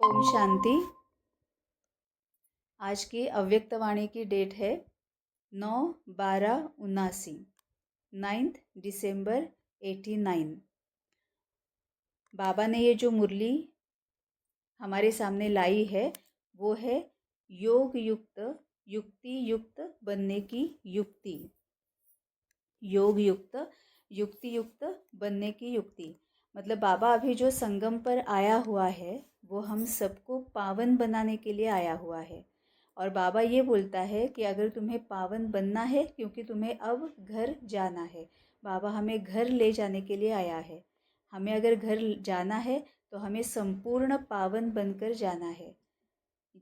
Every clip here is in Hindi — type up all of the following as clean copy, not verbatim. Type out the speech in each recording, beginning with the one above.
ओम शांति। आज की अव्यक्त वाणी की डेट है 9/12/79, 9 दिसंबर 89। बाबा ने ये जो मुरली हमारे सामने लाई है वो है योग युक्त युक्ति युक्त बनने की युक्ति। योग युक्त युक्ति युक्त बनने की युक्ति मतलब बाबा अभी जो संगम पर आया हुआ है वो हम सबको पावन बनाने के लिए आया हुआ है। और बाबा ये बोलता है कि अगर तुम्हें पावन बनना है, क्योंकि तुम्हें अब घर जाना है, बाबा हमें घर ले जाने के लिए आया है। हमें अगर घर जाना है तो हमें संपूर्ण पावन बनकर जाना है,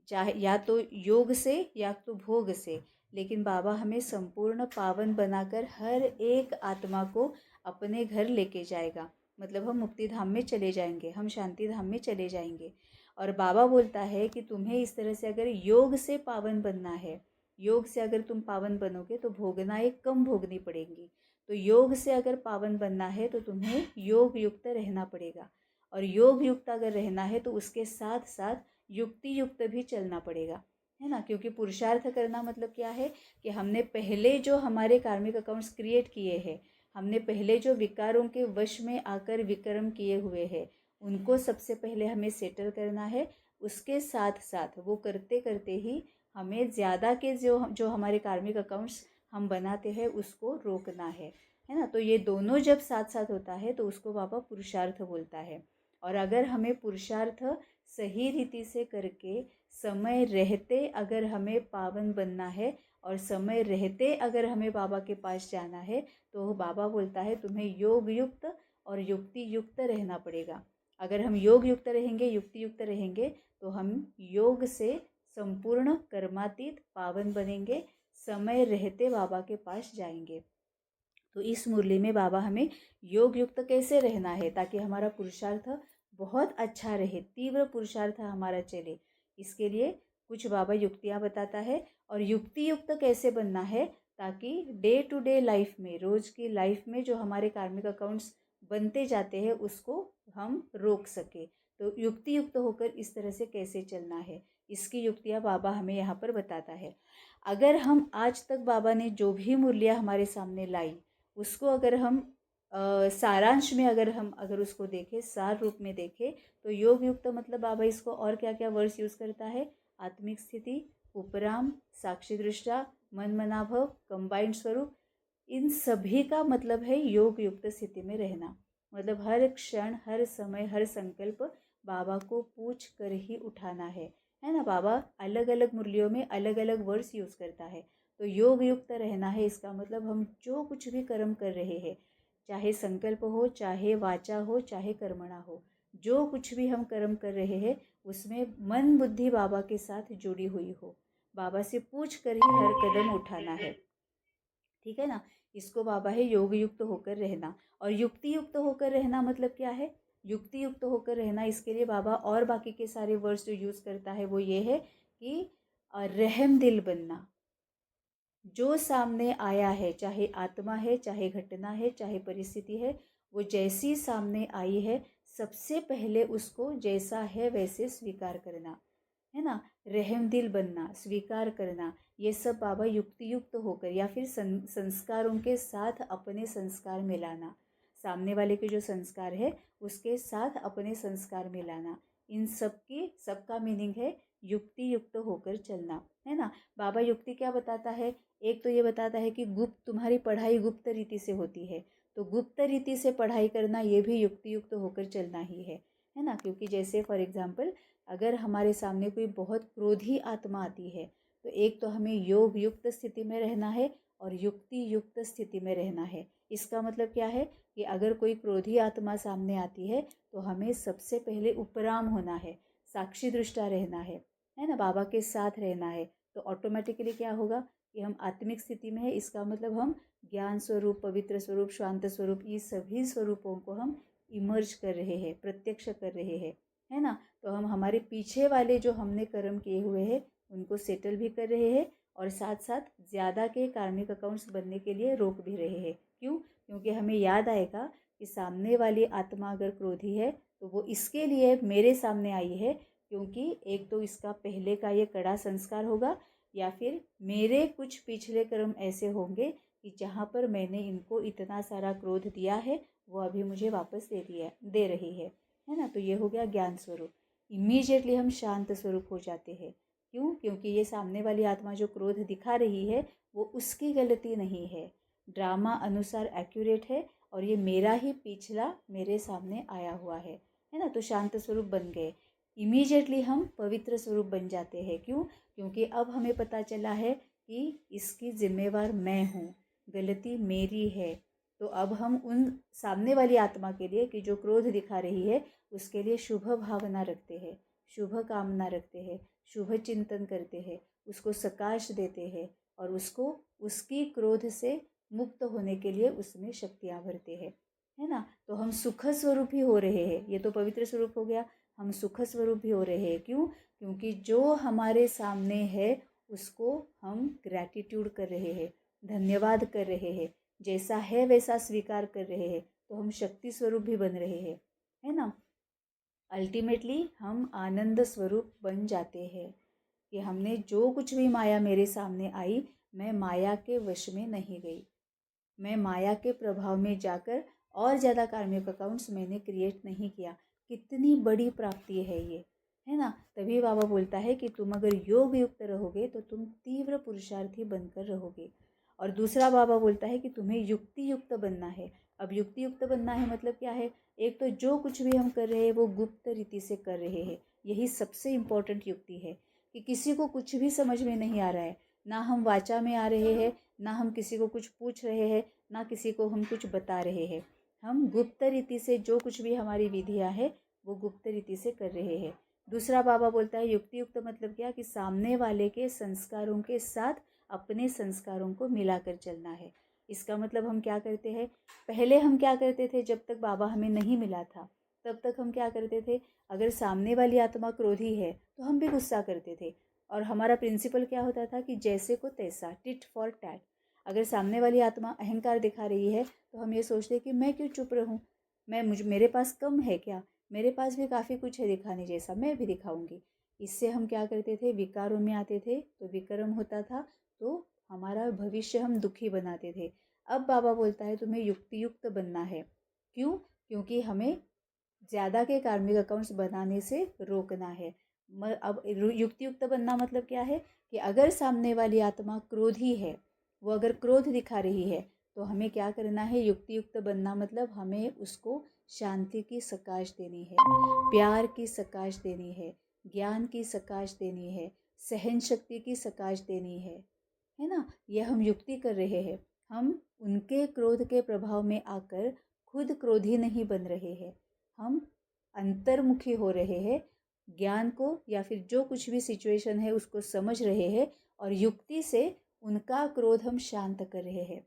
चाहे या तो योग से या तो भोग से, लेकिन बाबा हमें संपूर्ण पावन बनाकर हर एक आत्मा को अपने घर लेके जाएगा। मतलब हम मुक्ति धाम में चले जाएंगे, हम शांति धाम में चले जाएंगे। और बाबा बोलता है कि तुम्हें इस तरह से अगर योग से पावन बनना है, योग से अगर तुम पावन बनोगे तो भोगनाएं कम भोगनी पड़ेंगी। तो योग से अगर पावन बनना है तो तुम्हें योग युक्त रहना पड़ेगा। और योग युक्त अगर रहना है तो उसके साथ साथ युक्ति युक्त भी चलना पड़ेगा, है ना। क्योंकि पुरुषार्थ करना मतलब क्या है कि हमने पहले जो हमारे कार्मिक अकाउंट्स क्रिएट किए हैं, हमने पहले जो विकारों के वश में आकर विक्रम किए हुए हैं, उनको सबसे पहले हमें सेटल करना है। उसके साथ साथ वो करते करते ही हमें ज़्यादा के जो जो हमारे कार्मिक अकाउंट्स हम बनाते हैं उसको रोकना है ना। तो ये दोनों जब साथ साथ होता है तो उसको बाबा पुरुषार्थ बोलता है। और अगर हमें पुरुषार्थ सही रीति से करके समय रहते अगर हमें पावन बनना है और समय रहते अगर हमें बाबा के पास जाना है, तो बाबा बोलता है तुम्हें योग युक्त और युक्ति युक्त रहना पड़ेगा। अगर हम योग युक्त रहेंगे, युक्ति युक्त रहेंगे, तो हम योग से संपूर्ण कर्मातीत पावन बनेंगे, समय रहते बाबा के पास जाएंगे। तो इस मुरली में बाबा हमें योग युक्त कैसे रहना है ताकि हमारा पुरुषार्थ बहुत अच्छा रहे, तीव्र पुरुषार्थ हमारा चले, इसके लिए कुछ बाबा युक्तियाँ बताता है। और युक्ति युक्त कैसे बनना है ताकि डे टू डे लाइफ में, रोज़ की लाइफ में जो हमारे कार्मिक अकाउंट्स बनते जाते हैं उसको हम रोक सके। तो युक्ति युक्त होकर इस तरह से कैसे चलना है, इसकी युक्तियाँ बाबा हमें यहाँ पर बताता है। अगर हम आज तक बाबा ने जो भी मुरलियाँ हमारे सामने लाई उसको अगर हम सारांश में अगर उसको देखें, सार रूप में देखें, तो योग युक्त मतलब बाबा इसको और क्या क्या वर्ड्स यूज़ करता है, आत्मिक स्थिति, उपराम, साक्षी दृष्टा, मन मनाभव, कंबाइंड स्वरूप, इन सभी का मतलब है योग युक्त स्थिति में रहना। मतलब हर क्षण, हर समय, हर संकल्प बाबा को पूछ कर ही उठाना है ना। बाबा अलग अलग मुरलियों में अलग अलग वर्ड्स यूज़ करता है। तो योग युक्त रहना है, इसका मतलब हम जो कुछ भी कर्म कर रहे हैं, चाहे संकल्प हो, चाहे वाचा हो, चाहे कर्मणा हो, जो कुछ भी हम कर्म कर रहे हैं उसमें मन बुद्धि बाबा के साथ जुड़ी हुई हो, बाबा से पूछ कर ही हर कदम उठाना है, ठीक है ना। इसको बाबा है योग युक्त होकर रहना। और युक्ति युक्त होकर रहना मतलब क्या है, युक्ति युक्त होकर रहना, इसके लिए बाबा और बाकी के सारे वर्ड्स जो यूज़ करता है वो ये है कि रहम दिल बनना। जो सामने आया है, चाहे आत्मा है, चाहे घटना है, चाहे परिस्थिति है, वो जैसी सामने आई है सबसे पहले उसको जैसा है वैसे स्वीकार करना, है ना। रहम दिल बनना, स्वीकार करना, ये सब बाबा युक्ति युक्त होकर या फिर संस्कारों के साथ अपने संस्कार मिलाना, सामने वाले के जो संस्कार है उसके साथ अपने संस्कार मिलाना, इन सबका मीनिंग है युक्ति युक्त होकर चलना, है ना। बाबा युक्ति क्या बताता है, एक तो ये बताता है कि तुम्हारी पढ़ाई गुप्त रीति से होती है, तो गुप्त रीति से पढ़ाई करना ये भी युक्ति युक्त होकर चलना ही है ना। क्योंकि जैसे फॉर एग्जाम्पल अगर हमारे सामने कोई बहुत क्रोधी आत्मा आती है तो एक तो हमें योग युक्त स्थिति में रहना है और युक्ति युक्त स्थिति में रहना है। इसका मतलब क्या है कि अगर कोई क्रोधी आत्मा सामने आती है तो हमें सबसे पहले उपराम होना है, साक्षी दृष्टा रहना है ना, बाबा के साथ रहना है। तो ऑटोमेटिकली क्या होगा कि हम आत्मिक स्थिति में है, इसका मतलब हम ज्ञान स्वरूप, पवित्र स्वरूप, शांत स्वरूप, ये सभी स्वरूपों को हम इमर्ज कर रहे हैं, प्रत्यक्ष कर रहे हैं, है ना। तो हम हमारे पीछे वाले जो हमने कर्म किए हुए हैं उनको सेटल भी कर रहे हैं और साथ साथ ज़्यादा के कार्मिक अकाउंट्स बनने के लिए रोक भी रहे हैं। क्यों? क्योंकि हमें याद आएगा कि सामने वाली आत्मा अगर क्रोधी है तो वो इसके लिए मेरे सामने आई है क्योंकि एक तो इसका पहले का ये कड़ा संस्कार होगा, या फिर मेरे कुछ पिछले कर्म ऐसे होंगे कि जहाँ पर मैंने इनको इतना सारा क्रोध दिया है वो अभी मुझे वापस दे रही है ना। तो ये हो गया ज्ञान स्वरूप। इमीडिएटली हम शांत स्वरूप हो जाते हैं। क्यों? क्योंकि ये सामने वाली आत्मा जो क्रोध दिखा रही है वो उसकी गलती नहीं है, ड्रामा अनुसार एक्यूरेट है, और ये मेरा ही पिछला मेरे सामने आया हुआ है ना। तो शांत स्वरूप बन गए। इमीडिएटली हम पवित्र स्वरूप बन जाते हैं। क्यों? क्योंकि अब हमें पता चला है कि इसकी जिम्मेवार मैं हूँ, गलती मेरी है। तो अब हम उन सामने वाली आत्मा के लिए कि जो क्रोध दिखा रही है उसके लिए शुभ भावना रखते हैं, शुभ कामना रखते हैं, शुभ चिंतन करते हैं, उसको सकाश देते हैं और उसको उसकी क्रोध से मुक्त होने के लिए उसमें शक्तियाँ भरते हैं, है ना। तो हम सुख स्वरूप ही हो रहे हैं। ये तो पवित्र स्वरूप हो गया, हम सुख स्वरूप भी हो रहे हैं। क्यों? क्योंकि जो हमारे सामने है उसको हम ग्रैटिट्यूड कर रहे हैं, धन्यवाद कर रहे हैं, जैसा है वैसा स्वीकार कर रहे हैं। तो हम शक्ति स्वरूप भी बन रहे हैं, है ना। अल्टीमेटली हम आनंद स्वरूप बन जाते हैं कि हमने जो कुछ भी माया मेरे सामने आई, मैं माया के वश में नहीं गई, मैं माया के प्रभाव में जाकर और ज़्यादा कार्मिक अकाउंट्स मैंने क्रिएट नहीं किया। कितनी बड़ी प्राप्ति है ये, है ना। तभी बाबा बोलता है कि तुम अगर योग युक्त रहोगे तो तुम तीव्र पुरुषार्थी बनकर रहोगे। और दूसरा बाबा बोलता है कि तुम्हें युक्ति युक्त बनना है। अब युक्ति युक्त बनना है मतलब क्या है? एक तो जो कुछ भी हम कर रहे हैं वो गुप्त रीति से कर रहे हैं, यही सबसे इम्पोर्टेंट युक्ति है कि किसी को कुछ भी समझ में नहीं आ रहा है, ना हम वाचा में आ रहे हैं, ना हम किसी को कुछ पूछ रहे हैं, ना किसी को हम कुछ बता रहे हैं। हम गुप्त रीति से जो कुछ भी हमारी विधियाँ है वो गुप्त रीति से कर रहे हैं। दूसरा बाबा बोलता है युक्ति युक्त मतलब क्या, कि सामने वाले के संस्कारों के साथ अपने संस्कारों को मिलाकर चलना है। इसका मतलब हम क्या करते हैं, पहले हम क्या करते थे जब तक बाबा हमें नहीं मिला था, तब तक हम क्या करते थे, अगर सामने वाली आत्मा क्रोधी है तो हम भी गुस्सा करते थे। और हमारा प्रिंसिपल क्या होता था कि जैसे को तैसा, टिट फॉर टैट। अगर सामने वाली आत्मा अहंकार दिखा रही है तो हम ये सोचते हैं कि मैं क्यों चुप रहूं, मेरे पास कम है क्या, मेरे पास भी काफ़ी कुछ है दिखाने जैसा, मैं भी दिखाऊंगी। इससे हम क्या करते थे, विकारों में आते थे, तो विक्रम होता था, तो हमारा भविष्य हम दुखी बनाते थे। अब बाबा बोलता है तुम्हें युक्ति युक्त बनना है। क्यों? क्योंकि हमें ज़्यादा के कार्मिक अकाउंट्स बनाने से रोकना है। अब युक्ति युक्त बनना मतलब क्या है, कि अगर सामने वाली आत्मा क्रोधी है, वो अगर क्रोध दिखा रही है, तो हमें क्या करना है, युक्ति युक्त बनना मतलब हमें उसको शांति की सकाश देनी है, प्यार की सकाश देनी है, ज्ञान की सकाश देनी है, सहन शक्ति की सकाश देनी है ना। यह हम युक्ति कर रहे हैं। हम उनके क्रोध के प्रभाव में आकर खुद क्रोधी नहीं बन रहे हैं, हम अंतर्मुखी हो रहे हैं, ज्ञान को या फिर जो कुछ भी सिचुएशन है उसको समझ रहे हैं और युक्ति से उनका क्रोध हम शांत कर रहे हैं।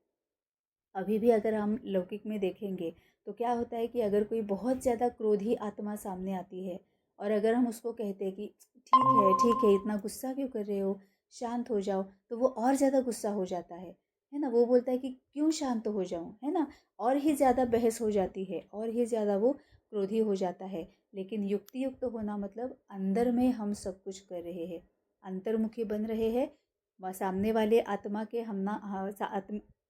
अभी भी अगर हम लौकिक में देखेंगे तो क्या होता है कि अगर कोई बहुत ज़्यादा क्रोधी आत्मा सामने आती है और अगर हम उसको कहते हैं कि ठीक है इतना गुस्सा क्यों कर रहे हो, शांत हो जाओ, तो वो और ज़्यादा गुस्सा हो जाता है ना। वो बोलता है कि क्यों शांत हो जाऊं, है ना। और ही ज़्यादा बहस हो जाती है, और ही ज़्यादा वो क्रोधी हो जाता है। लेकिन युक्ति युक्त होना मतलब अंदर में हम सब कुछ कर रहे हैं, अंतर्मुखी बन रहे हैं। सामने वाले आत्मा के हम ना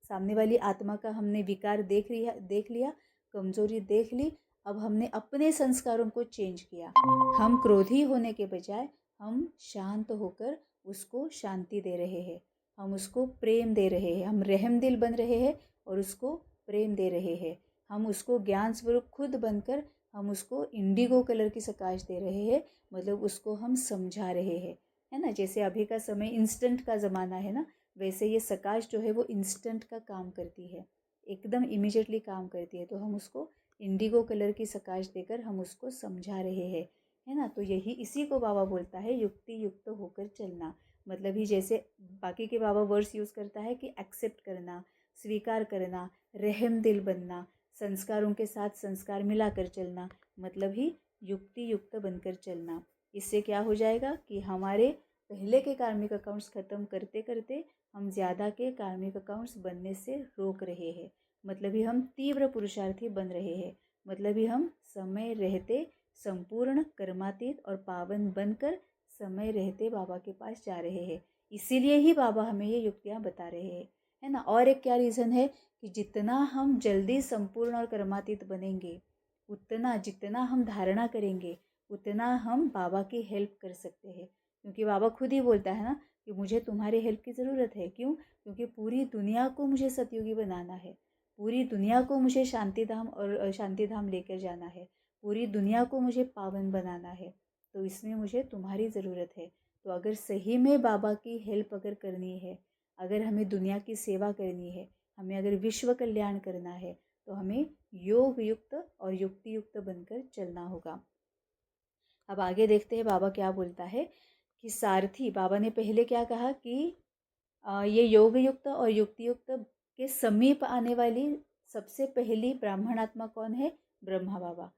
सामने वाली आत्मा का हमने विकार देख लिया, कमजोरी देख ली। अब हमने अपने संस्कारों को चेंज किया। हम क्रोधी होने के बजाय हम शांत होकर उसको शांति दे रहे हैं, हम उसको प्रेम दे रहे हैं, हम रहम दिल बन रहे हैं और उसको प्रेम दे रहे हैं। हम उसको ज्ञान स्वरूप खुद बनकर हम उसको इंडिगो कलर की सकाश दे रहे हैं, मतलब उसको हम समझा रहे हैं, है ना। जैसे अभी का समय इंस्टेंट का ज़माना है ना, वैसे ये सकाश जो है वो इंस्टेंट का काम करती है, एकदम इमीडिएटली काम करती है। तो हम उसको इंडिगो कलर की सकाश देकर हम उसको समझा रहे हैं, है ना। तो यही इसी को बाबा बोलता है युक्ति युक्त होकर चलना। मतलब ही जैसे बाकी के बाबा वर्ड्स यूज़ करता है कि एक्सेप्ट करना, स्वीकार करना, रहम दिल बनना, संस्कारों के साथ संस्कार मिलाकर चलना, मतलब ही युक्ति युक्त बनकर चलना। इससे क्या हो जाएगा कि हमारे पहले के कार्मिक अकाउंट्स ख़त्म करते करते हम ज़्यादा के कार्मिक अकाउंट्स बनने से रोक रहे हैं। मतलब ही हम तीव्र पुरुषार्थी बन रहे हैं, मतलब ही हम समय रहते संपूर्ण कर्मातीत और पावन बनकर समय रहते बाबा के पास जा रहे हैं। इसीलिए ही बाबा हमें ये युक्तियाँ बता रहे हैं, है ना। और एक क्या रीज़न है कि जितना हम जल्दी संपूर्ण और कर्मातीत बनेंगे, उतना जितना हम धारणा करेंगे, उतना हम बाबा की हेल्प कर सकते हैं। क्योंकि बाबा खुद ही बोलता है ना कि मुझे तुम्हारी हेल्प की ज़रूरत है। क्यों? क्योंकि पूरी दुनिया को मुझे सतयुगी बनाना है, पूरी दुनिया को मुझे शांति धाम लेकर जाना है, पूरी दुनिया को मुझे पावन बनाना है। तो इसमें मुझे तुम्हारी ज़रूरत है। तो अगर सही में बाबा की हेल्प अगर करनी है, अगर हमें दुनिया की सेवा करनी है, हमें अगर विश्व कल्याण करना है, तो हमें योग युक्त और युक्ति युक्त बनकर चलना होगा। अब आगे देखते हैं बाबा क्या बोलता है कि सारथी, बाबा ने पहले क्या कहा कि ये योग युक्त और युक्ति युक्त के समीप आने वाली सबसे पहली ब्राह्मण आत्मा कौन है? ब्रह्मा बाबा।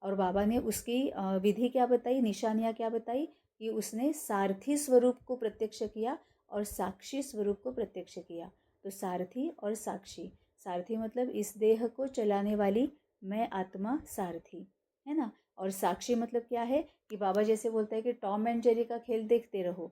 और बाबा ने उसकी विधि क्या बताई, निशानियाँ क्या बताई कि उसने सारथी स्वरूप को प्रत्यक्ष किया और साक्षी स्वरूप को प्रत्यक्ष किया। तो सारथी और साक्षी, सारथी मतलब इस देह को चलाने वाली मैं आत्मा सारथी, है ना। और साक्षी मतलब क्या है कि बाबा जैसे बोलता है कि टॉम एंड जेरी का खेल देखते रहो,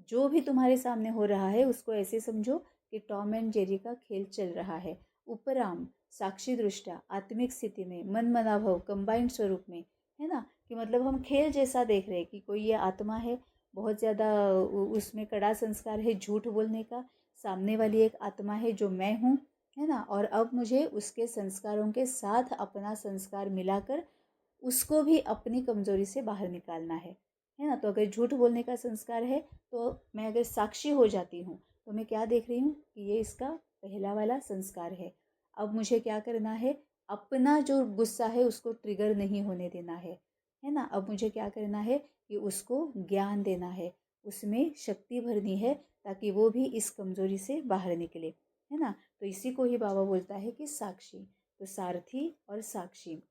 जो भी तुम्हारे सामने हो रहा है उसको ऐसे समझो कि टॉम एंड जेरी का खेल चल रहा है। उपराम साक्षी दृष्टा आत्मिक स्थिति में मन मनाभव कंबाइंड स्वरूप में, है ना, कि मतलब हम खेल जैसा देख रहे हैं कि कोई ये आत्मा है, बहुत ज़्यादा उसमें कड़ा संस्कार है झूठ बोलने का, सामने वाली एक आत्मा है जो मैं हूँ, है ना। और अब मुझे उसके संस्कारों के साथ अपना संस्कार मिलाकर उसको भी अपनी कमज़ोरी से बाहर निकालना है ना। तो अगर झूठ बोलने का संस्कार है तो मैं अगर साक्षी हो जाती हूँ तो मैं क्या देख रही हूँ कि ये इसका पहला वाला संस्कार है। अब मुझे क्या करना है, अपना जो गुस्सा है उसको ट्रिगर नहीं होने देना है ना। अब मुझे क्या करना है कि उसको ज्ञान देना है, उसमें शक्ति भरनी है ताकि वो भी इस कमज़ोरी से बाहर निकले, है ना। तो इसी को ही बाबा बोलता है कि साक्षी। तो सारथी और साक्षी।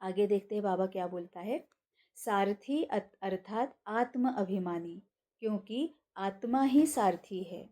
आगे देखते हैं बाबा क्या बोलता है। सारथी अर्थात आत्म अभिमानी, क्योंकि आत्मा ही सारथी है।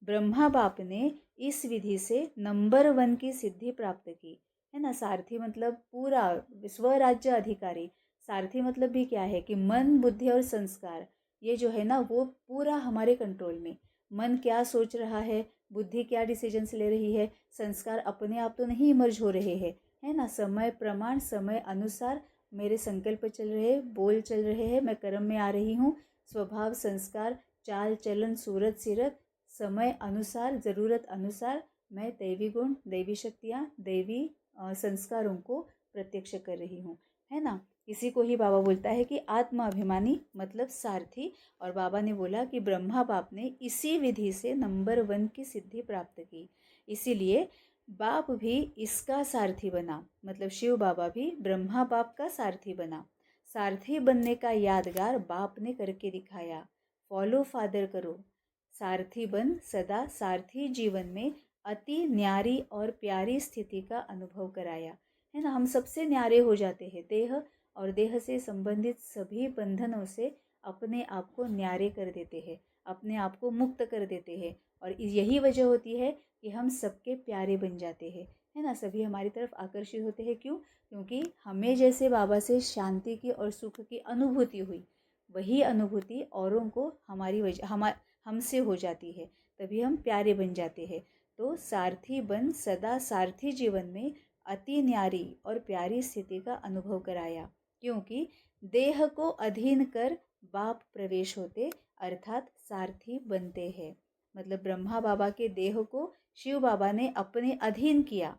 ब्रह्मा बाप ने इस विधि से नंबर 1 की सिद्धि प्राप्त की, है ना। सारथी मतलब पूरा स्वराज्य अधिकारी। सारथी मतलब भी क्या है कि मन बुद्धि और संस्कार, ये जो है ना वो पूरा हमारे कंट्रोल में। मन क्या सोच रहा है, बुद्धि क्या डिसीजंस ले रही है, संस्कार अपने आप तो नहीं इमर्ज हो रहे हैं, है ना। समय प्रमाण समय अनुसार मेरे संकल्प चल रहे हैं, बोल चल रहे हैं, मैं कर्म में आ रही हूँ। स्वभाव संस्कार चाल चलन सूरत सीरत समय अनुसार ज़रूरत अनुसार मैं दैवी गुण दैवी शक्तियाँ दैवी संस्कारों को प्रत्यक्ष कर रही हूँ, है ना। इसी को ही बाबा बोलता है कि आत्माभिमानी मतलब सारथी। और बाबा ने बोला कि ब्रह्मा बाप ने इसी विधि से नंबर 1 की सिद्धि प्राप्त की, इसीलिए बाप भी इसका सारथी बना। मतलब शिव बाबा भी ब्रह्मा बाप का सारथी बना। सारथी बनने का यादगार बाप ने करके दिखाया। फॉलो फादर करो, सारथी बन सदा सारथी जीवन में अति न्यारी और प्यारी स्थिति का अनुभव कराया, है ना। हम सबसे न्यारे हो जाते हैं, देह और देह से संबंधित सभी बंधनों से अपने आप को न्यारे कर देते हैं, अपने आप को मुक्त कर देते हैं। और यही वजह होती है कि हम सबके प्यारे बन जाते हैं, है ना। सभी हमारी तरफ आकर्षित होते हैं। क्यों? क्योंकि हमें जैसे बाबा से शांति की और सुख की अनुभूति हुई, वही अनुभूति औरों को हमारी वजह हमसे हो जाती है, तभी हम प्यारे बन जाते हैं। तो सारथी बन सदा सारथी जीवन में अति न्यारी और प्यारी स्थिति का अनुभव कराया, क्योंकि देह को अधीन कर बाप प्रवेश होते अर्थात सारथी बनते हैं। मतलब ब्रह्मा बाबा के देह को शिव बाबा ने अपने अधीन किया।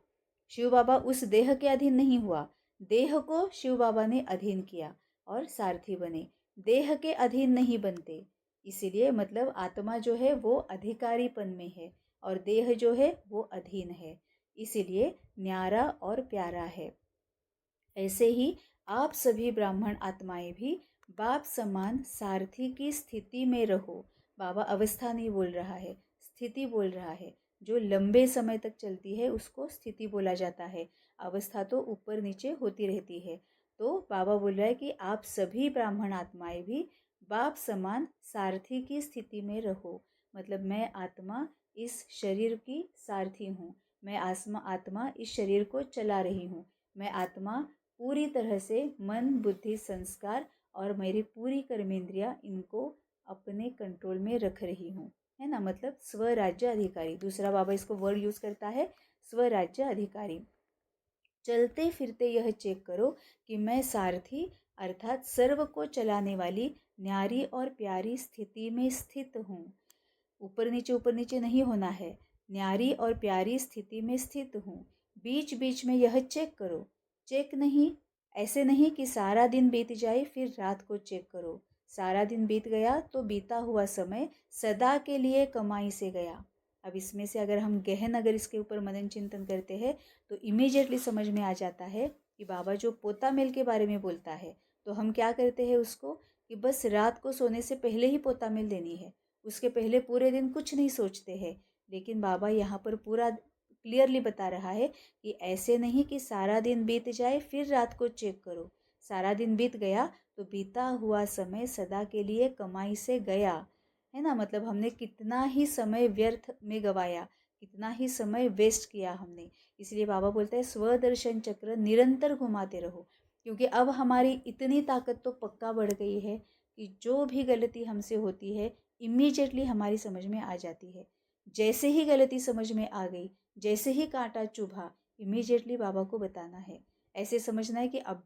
शिव बाबा उस देह के अधीन नहीं हुआ, देह को शिव बाबा ने अधीन किया और सारथी बने। देह के अधीन नहीं बनते, इसीलिए मतलब आत्मा जो है वो अधिकारीपन में है और देह जो है वो अधीन है, इसीलिए न्यारा और प्यारा है। ऐसे ही आप सभी ब्राह्मण आत्माएं भी बाप समान सारथी की स्थिति में रहो। बाबा अवस्था नहीं बोल रहा है, स्थिति बोल रहा है। जो लंबे समय तक चलती है उसको स्थिति बोला जाता है, अवस्था तो ऊपर नीचे होती रहती है। तो बाबा बोल रहा है कि आप सभी ब्राह्मण आत्माएं भी बाप समान सारथी की स्थिति में रहो। मतलब मैं आत्मा इस शरीर की सारथी हूँ, मैं आत्मा इस शरीर को चला रही हूँ, मैं आत्मा पूरी तरह से मन, बुद्धि, संस्कार और मेरी पूरी कर्मेंद्रियां इनको अपने कंट्रोल में रख रही हूँ, है ना। मतलब स्वराज्य अधिकारी, दूसरा बाबा इसको वर्ड यूज करता है स्वराज्य अधिकारी। चलते फिरते यह चेक करो कि मैं सारथी अर्थात सर्व को चलाने वाली न्यारी और प्यारी स्थिति में स्थित हूँ। ऊपर नीचे नहीं होना है, न्यारी और प्यारी स्थिति में स्थित हूँ। बीच बीच में यह चेक करो, चेक नहीं, ऐसे नहीं कि सारा दिन बीत जाए फिर रात को चेक करो। सारा दिन बीत गया तो बीता हुआ समय सदा के लिए कमाई से गया। अब इसमें से अगर हम गहन अगर इसके ऊपर मनन चिंतन करते हैं तो इमीडिएटली समझ में आ जाता है कि बाबा जो पोता मेल के बारे में बोलता है, तो हम क्या करते हैं उसको कि बस रात को सोने से पहले ही पोता मेल देनी है, उसके पहले पूरे दिन कुछ नहीं सोचते हैं। लेकिन बाबा यहाँ पर पूरा क्लियरली बता रहा है कि ऐसे नहीं कि सारा दिन बीत जाए फिर रात को चेक करो। सारा दिन बीत गया तो बीता हुआ समय सदा के लिए कमाई से गया, है ना। मतलब हमने कितना ही समय व्यर्थ में गवाया, कितना ही समय वेस्ट किया हमने। इसलिए बाबा बोलते हैं स्वदर्शन चक्र निरंतर घुमाते रहो, क्योंकि अब हमारी इतनी ताकत तो पक्का बढ़ गई है कि जो भी गलती हमसे होती है इमीडिएटली हमारी समझ में आ जाती है। जैसे ही गलती समझ में आ गई, जैसे ही कांटा चुभा, इमीडिएटली बाबा को बताना है। ऐसे समझना है कि अब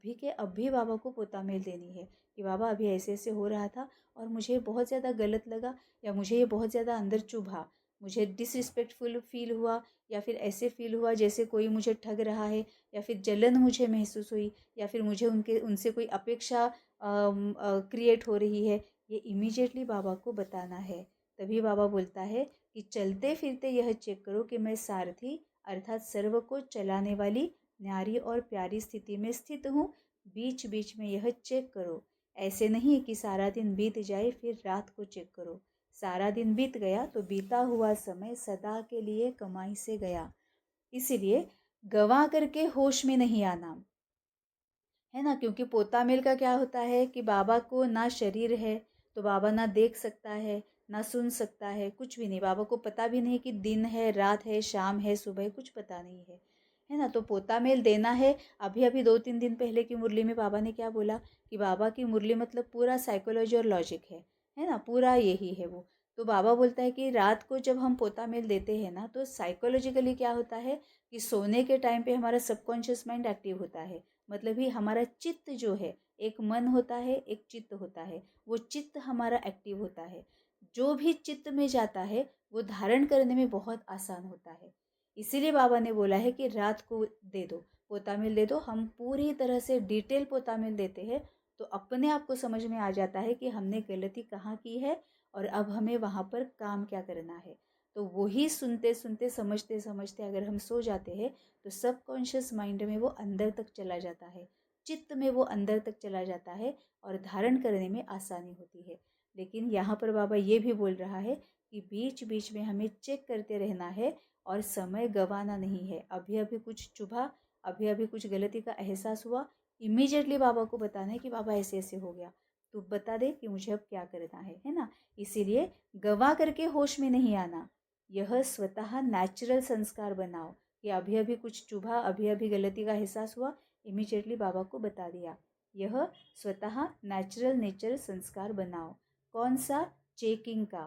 भी बाबा को पोता मेल देनी है कि बाबा अभी ऐसे ऐसे हो रहा था और मुझे बहुत ज़्यादा गलत लगा, या मुझे ये बहुत ज़्यादा अंदर चुभा, मुझे डिसरिस्पेक्टफुल फील हुआ, या फिर ऐसे फील हुआ जैसे कोई मुझे ठग रहा है, या फिर जलन मुझे महसूस हुई, या फिर मुझे उनसे कोई अपेक्षा क्रिएट हो रही है। ये इमीडिएटली बाबा को बताना है। तभी बाबा बोलता है कि चलते फिरते यह चेक करो कि मैं सारथी अर्थात सर्व को चलाने वाली न्यारी और प्यारी स्थिति में स्थित हूँ। बीच बीच में यह चेक करो, ऐसे नहीं कि सारा दिन बीत जाए फिर रात को चेक करो। सारा दिन बीत गया तो बीता हुआ समय सदा के लिए कमाई से गया। इसीलिए गवा करके होश में नहीं आना, है ना। क्योंकि पोता मेल का क्या होता है कि बाबा को ना शरीर है, तो बाबा ना देख सकता है, ना सुन सकता है, कुछ भी नहीं। बाबा को पता भी नहीं कि दिन है, रात है, शाम है, सुबह, कुछ पता नहीं है ना। तो पोता मेल देना है। अभी अभी 2-3 दिन पहले की मुरली में बाबा ने क्या बोला कि बाबा की मुरली मतलब पूरा साइकोलॉजी और लॉजिक है ना, पूरा यही है वो। तो बाबा बोलता है कि रात को जब हम पोता मेल देते हैं ना, तो साइकोलॉजिकली क्या होता है कि सोने के टाइम पे हमारा सबकॉन्शियस माइंड एक्टिव होता है। मतलब ही हमारा चित्त जो है, एक मन होता है, एक चित्त होता है, वो चित्त हमारा एक्टिव होता है। जो भी चित्त में जाता है वो धारण करने में बहुत आसान होता है। इसीलिए बाबा ने बोला है कि रात को दे दो, पोता मिल दे दो। हम पूरी तरह से डिटेल पोता मिल देते हैं तो अपने आप को समझ में आ जाता है कि हमने गलती कहाँ की है और अब हमें वहाँ पर काम क्या करना है। तो वही सुनते सुनते समझते समझते अगर हम सो जाते हैं तो सबकॉन्शियस माइंड में वो अंदर तक चला जाता है, चित्त में वो अंदर तक चला जाता है और धारण करने में आसानी होती है। लेकिन यहाँ पर बाबा ये भी बोल रहा है कि बीच बीच में हमें चेक करते रहना है और समय गंवाना नहीं है। अभी अभी कुछ चुभा, अभी अभी कुछ गलती का एहसास हुआ, इमीडिएटली बाबा को बताना है कि बाबा ऐसे ऐसे हो गया, तू बता दे कि मुझे अब क्या करना है ना। इसीलिए गवा करके होश में नहीं आना, यह स्वतः नेचुरल संस्कार बनाओ कि अभी अभी कुछ चुभा, अभी अभी गलती का एहसास हुआ, इमीडिएटली बाबा को बता दिया। यह स्वतः नेचुरल नेचर संस्कार बनाओ। कौन सा? चेकिंग का।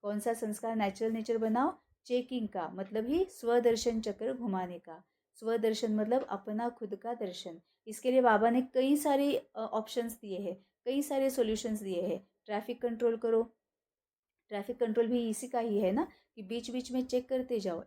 कौन सा संस्कार नेचुरल नेचर बनाओ? चेकिंग का, मतलब ही स्वदर्शन चक्र घुमाने का। स्वदर्शन मतलब अपना खुद का दर्शन। इसके लिए बाबा ने कई सारे ऑप्शंस दिए हैं, कई सारे सॉल्यूशंस दिए हैं। ट्रैफिक कंट्रोल करो, ट्रैफिक कंट्रोल भी इसी का ही है ना कि बीच बीच में चेक करते जाओ,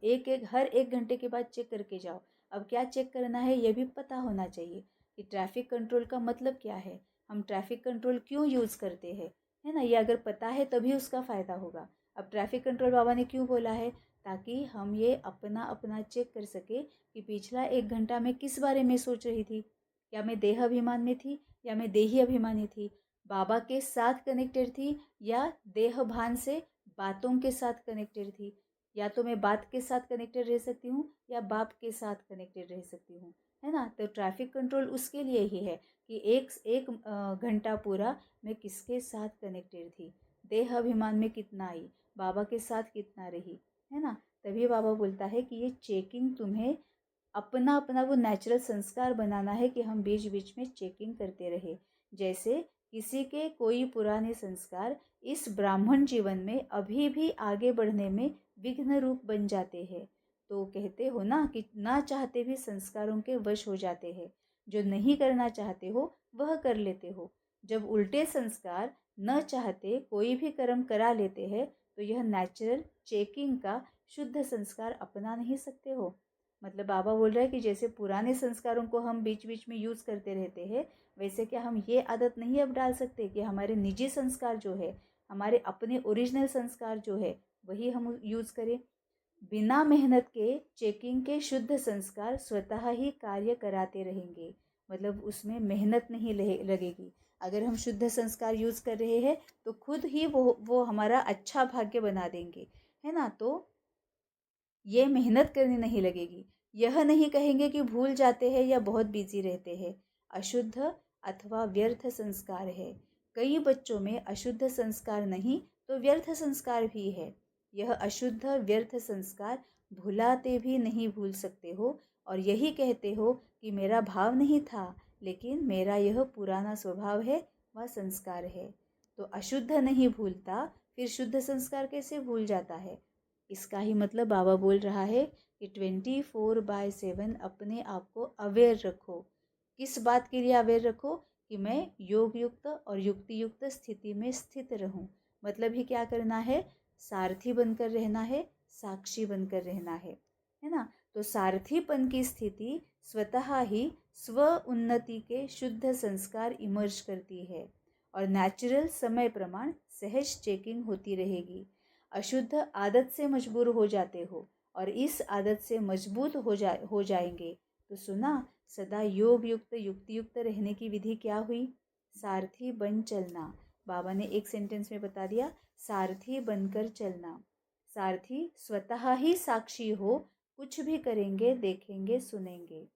हर 1 घंटे के बाद चेक करके जाओ। अब क्या चेक करना है ये भी पता होना चाहिए कि ट्रैफिक कंट्रोल का मतलब क्या है, हम ट्रैफिक कंट्रोल क्यों यूज़ करते हैं, है ना। ये अगर पता है तभी उसका फ़ायदा होगा। अब ट्रैफिक कंट्रोल बाबा ने क्यों बोला है? ताकि हम ये अपना अपना चेक कर सके कि पिछला 1 घंटा में किस बारे में सोच रही थी। क्या मैं देह अभिमान में थी या मैं देही अभिमानी थी? बाबा के साथ कनेक्टेड थी या देह भान से बातों के साथ कनेक्टेड थी? या तो मैं बात के साथ कनेक्टेड रह सकती हूँ या बाप के साथ कनेक्टेड रह सकती हूँ, है ना। तो ट्रैफिक कंट्रोल उसके लिए ही है कि एक एक घंटा पूरा मैं किसके साथ कनेक्टेड थी, देह अभिमान में कितना आई, बाबा के साथ कितना रही, है ना। तभी बाबा बोलता है कि ये चेकिंग तुम्हें अपना अपना वो नेचुरल संस्कार बनाना है कि हम बीच बीच में चेकिंग करते रहे। जैसे किसी के कोई पुराने संस्कार इस ब्राह्मण जीवन में अभी भी आगे बढ़ने में विघ्न रूप बन जाते हैं। तो कहते हो ना कि ना चाहते भी संस्कारों के वश हो जाते हैं। जो नहीं करना चाहते हो वह कर लेते हो। जब उल्टे संस्कार न चाहते कोई भी कर्म करा लेते हैं तो यह नेचुरल चेकिंग का शुद्ध संस्कार अपना नहीं सकते हो। मतलब बाबा बोल रहे हैं कि जैसे पुराने संस्कारों को हम बीच बीच में यूज़ करते रहते हैं, वैसे क्या हम ये आदत नहीं अब डाल सकते कि हमारे निजी संस्कार जो है, हमारे अपने ओरिजिनल संस्कार जो है, वही हम यूज़ करें। बिना मेहनत के चेकिंग के शुद्ध संस्कार स्वतः ही कार्य कराते रहेंगे। मतलब उसमें मेहनत नहीं लगेगी। अगर हम शुद्ध संस्कार यूज़ कर रहे हैं तो खुद ही वो हमारा अच्छा भाग्य बना देंगे, है ना। तो ये मेहनत करनी नहीं लगेगी। यह नहीं कहेंगे कि भूल जाते हैं या बहुत बिजी रहते हैं। अशुद्ध अथवा व्यर्थ संस्कार है। कई बच्चों में अशुद्ध संस्कार नहीं तो व्यर्थ संस्कार भी है। यह अशुद्ध व्यर्थ संस्कार भुलाते भी नहीं भूल सकते हो और यही कहते हो कि मेरा भाव नहीं था, लेकिन मेरा यह पुराना स्वभाव है वह संस्कार है। तो अशुद्ध नहीं भूलता, फिर शुद्ध संस्कार कैसे भूल जाता है। इसका ही मतलब बाबा बोल रहा है कि 24/7 अपने आप को अवेयर रखो। किस बात के लिए अवेयर रखो कि मैं योग युक्त और युक्ति युक्त स्थिति में स्थित रहूं। मतलब ही क्या करना है, सारथी बनकर रहना है, साक्षी बनकर रहना है ना। तो सारथीपन की स्थिति स्वतः ही स्व उन्नति के शुद्ध संस्कार इमर्ज करती है और नेचुरल समय प्रमाण सहज चेकिंग होती रहेगी। अशुद्ध आदत से मजबूर हो जाते हो और इस आदत से मजबूत हो जाएंगे। तो सुना, सदा योग युक्त युक्ति युक्त रहने की विधि क्या हुई, सारथी बन चलना। बाबा ने एक सेंटेंस में बता दिया, सारथी बनकर चलना। सारथी स्वतः ही साक्षी हो, कुछ भी करेंगे देखेंगे सुनेंगे।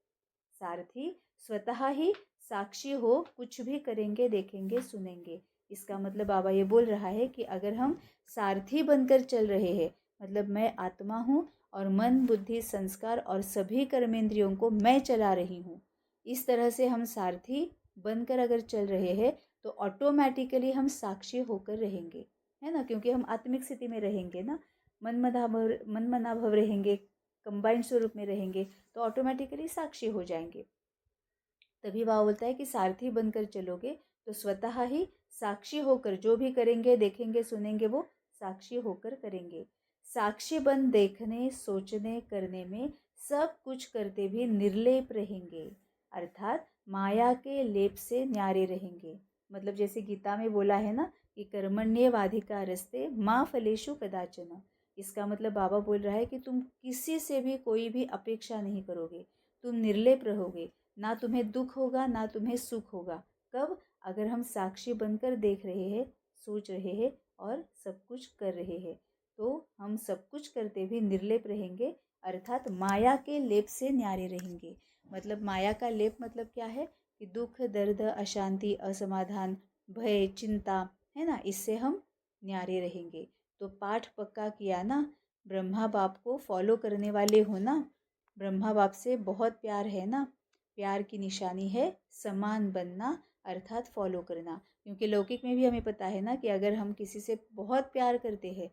सारथी स्वतः ही साक्षी हो, कुछ भी करेंगे देखेंगे सुनेंगे। इसका मतलब बाबा ये बोल रहा है कि अगर हम सारथी बनकर चल रहे हैं, मतलब मैं आत्मा हूँ और मन बुद्धि संस्कार और सभी कर्मेंद्रियों को मैं चला रही हूँ, इस तरह से हम सारथी बनकर अगर चल रहे हैं तो ऑटोमेटिकली हम साक्षी होकर रहेंगे, है ना। क्योंकि हम आत्मिक स्थिति में रहेंगे ना, मन मना भव रहेंगे, कंबाइंड स्वरूप में रहेंगे, तो ऑटोमेटिकली साक्षी हो जाएंगे। तभी बाबा बोलता है कि सारथी बनकर चलोगे तो स्वतः ही साक्षी होकर जो भी करेंगे देखेंगे सुनेंगे वो साक्षी होकर करेंगे। साक्षी बन देखने सोचने करने में सब कुछ करते भी निर्लेप रहेंगे, अर्थात माया के लेप से न्यारे रहेंगे। मतलब जैसे गीता में बोला है ना कि कर्मण्येवाधिकारस्ते मा फलेषु कदाचन। इसका मतलब बाबा बोल रहा है कि तुम किसी से भी कोई भी अपेक्षा नहीं करोगे, तुम निर्लेप रहोगे, ना तुम्हें दुख होगा ना तुम्हें सुख होगा। कब, अगर हम साक्षी बनकर देख रहे हैं, सोच रहे हैं और सब कुछ कर रहे हैं, तो हम सब कुछ करते भी निर्लेप रहेंगे, अर्थात माया के लेप से न्यारे रहेंगे। मतलब माया का लेप मतलब क्या है कि दुख दर्द अशांति असमाधान भय चिंता, है ना, इससे हम न्यारे रहेंगे। तो पाठ पक्का किया ना, ब्रह्मा बाप को फॉलो करने वाले हो ना, ब्रह्मा बाप से बहुत प्यार है ना। प्यार की निशानी है समान बनना, अर्थात फॉलो करना। क्योंकि लौकिक में भी हमें पता है ना कि अगर हम किसी से बहुत प्यार करते हैं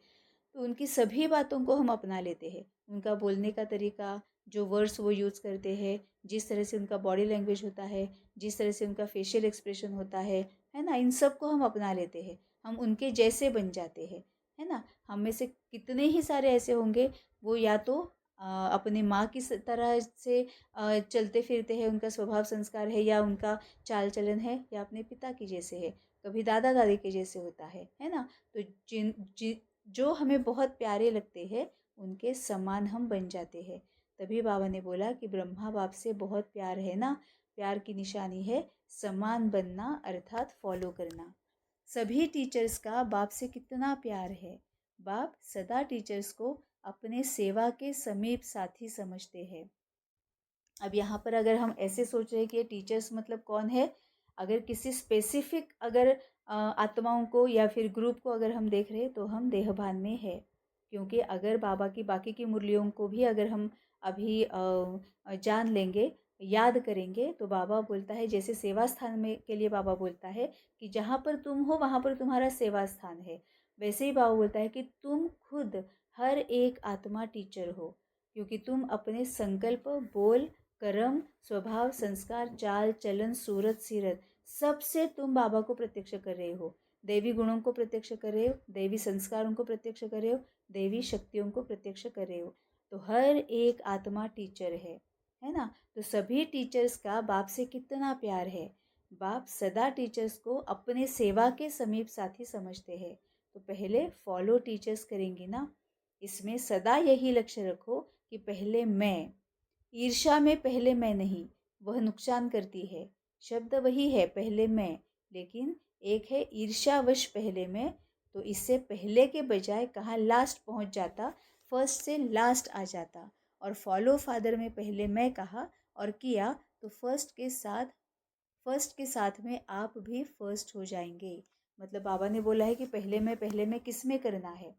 तो उनकी सभी बातों को हम अपना लेते हैं। उनका बोलने का तरीका, जो वर्ड्स वो यूज़ करते हैं, जिस तरह से उनका बॉडी लैंग्वेज होता है, जिस तरह से उनका फेशियल एक्सप्रेशन होता है ना, इन सब को हम अपना लेते हैं, हम उनके जैसे बन जाते हैं, है ना। हम में से कितने ही सारे ऐसे होंगे वो या तो अपने माँ की तरह से चलते फिरते हैं, उनका स्वभाव संस्कार है, या उनका चाल चलन है, या अपने पिता की जैसे है, कभी दादा दादी के जैसे होता है ना। तो जो हमें बहुत प्यारे लगते हैं उनके समान हम बन जाते हैं। तभी बाबा ने बोला कि ब्रह्मा बाप से बहुत प्यार है ना, प्यार की निशानी है समान बनना, अर्थात फॉलो करना। सभी टीचर्स का बाप से कितना प्यार है। बाप सदा टीचर्स को अपने सेवा के समीप साथी समझते हैं। अब यहाँ पर अगर हम ऐसे सोच रहे हैं कि ये टीचर्स मतलब कौन है, अगर किसी स्पेसिफिक अगर आत्माओं को या फिर ग्रुप को अगर हम देख रहे हैं तो हम देहभान में है। क्योंकि अगर बाबा की बाकी की मुरलियों को भी अगर हम अभी जान लेंगे, याद करेंगे, तो बाबा बोलता है, जैसे सेवा स्थान में के लिए बाबा बोलता है कि जहाँ पर तुम हो वहाँ पर तुम्हारा सेवा स्थान है, वैसे ही बाबा बोलता है कि तुम खुद हर एक आत्मा टीचर हो, क्योंकि तुम अपने संकल्प, बोल, कर्म, स्वभाव, संस्कार, चाल चलन, सूरत, सीरत, सबसे तुम बाबा को प्रत्यक्ष कर रहे हो। देवी गुणों को प्रत्यक्ष कर रहे हो, देवी संस्कारों को प्रत्यक्ष कर रहे हो, देवी शक्तियों को प्रत्यक्ष कर रहे हो। तो हर एक आत्मा टीचर है ना। तो सभी टीचर्स का बाप से कितना प्यार है। बाप सदा टीचर्स को अपने सेवा के समीप साथी समझते हैं। तो पहले फॉलो टीचर्स करेंगी ना, इसमें सदा यही लक्ष्य रखो कि पहले मैं, ईर्ष्या में पहले मैं नहीं, वह नुकसान करती है। शब्द वही है, पहले मैं, लेकिन एक है ईर्ष्यावश पहले मैं। तो इससे पहले के बजाय कहाँ लास्ट पहुँच जाता, फर्स्ट से लास्ट आ जाता। और फॉलो फादर में पहले मैं कहा और किया, तो फर्स्ट के साथ में आप भी फर्स्ट हो जाएंगे। मतलब बाबा ने बोला है कि पहले मैं किस में करना है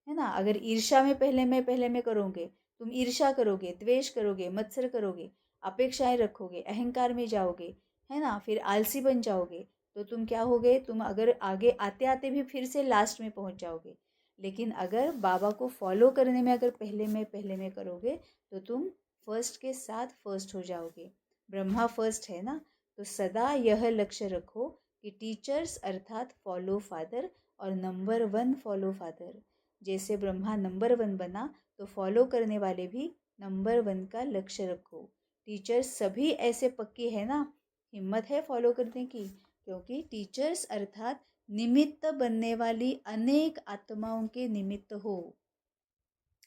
ना। अगर ईर्ष्या में पहले मैं करोगे, तुम ईर्ष्या करोगे, द्वेष करोगे, मत्सर करोगे, अपेक्षाएं रखोगे, अहंकार में जाओगे, है ना, फिर आलसी बन जाओगे, तो तुम क्या होगे, तुम अगर आगे आते आते भी फिर से लास्ट में पहुंच जाओगे। लेकिन अगर बाबा को फॉलो करने में अगर पहले में करोगे, तो तुम फर्स्ट के साथ फर्स्ट हो जाओगे। ब्रह्मा फर्स्ट है ना। तो सदा यह लक्ष्य रखो कि टीचर्स अर्थात फॉलो फादर, और नंबर 1 फॉलो फादर। जैसे ब्रह्मा नंबर 1 बना, तो फॉलो करने वाले भी नंबर 1 का लक्ष्य रखो। टीचर्स सभी ऐसे पक्के हैं ना, हिम्मत है फॉलो करने की, क्योंकि टीचर्स अर्थात निमित्त बनने वाली अनेक आत्माओं के निमित्त हो।